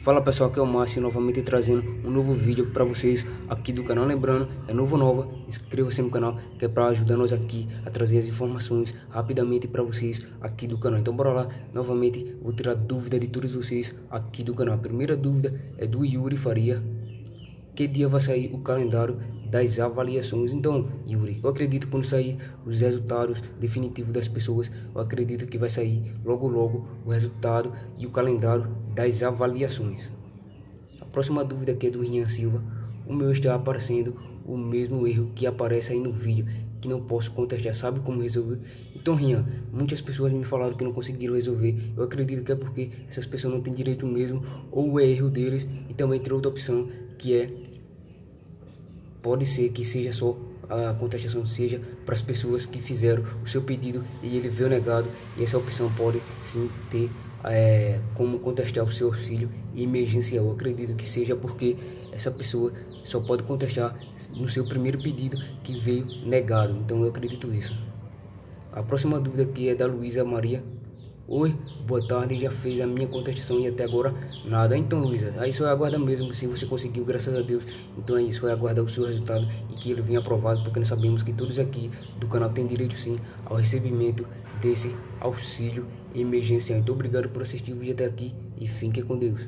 Fala pessoal, aqui é o Márcio novamente trazendo um novo vídeo para vocês aqui do canal. Lembrando, é novo nova, inscreva-se no canal que é para ajudar nós aqui a trazer as informações rapidamente para vocês aqui do canal. Então bora lá, novamente vou tirar dúvida de todos vocês aqui do canal. A primeira dúvida é do Yuri Faria: que dia vai sair o calendário das avaliações? Então, Yuri, eu acredito que quando sair os resultados definitivos das pessoas, eu acredito que vai sair logo logo o resultado e o calendário das avaliações. A próxima dúvida aqui é do Rian Silva: o meu está aparecendo o mesmo erro que aparece aí no vídeo, que não posso contestar, sabe como resolver? Então, Rian, muitas pessoas me falaram que não conseguiram resolver. Eu acredito que é porque essas pessoas não têm direito mesmo, ou é erro deles. E também tem outra opção, que é: pode ser que seja só a contestação seja para as pessoas que fizeram o seu pedido e ele veio negado, e essa opção pode sim ter como contestar o seu auxílio emergencial. Eu acredito que seja porque essa pessoa só pode contestar no seu primeiro pedido que veio negado. Então eu acredito isso. A próxima dúvida aqui é da Luísa Maria: oi, boa tarde, já fez a minha contestação e até agora nada. Então, Luísa, aí só aguarda mesmo. Se você conseguiu, graças a Deus, então é isso, é aguardar o seu resultado e que ele venha aprovado, porque nós sabemos que todos aqui do canal têm direito sim ao recebimento desse auxílio emergencial. Então obrigado por assistir o vídeo até aqui e fique com Deus.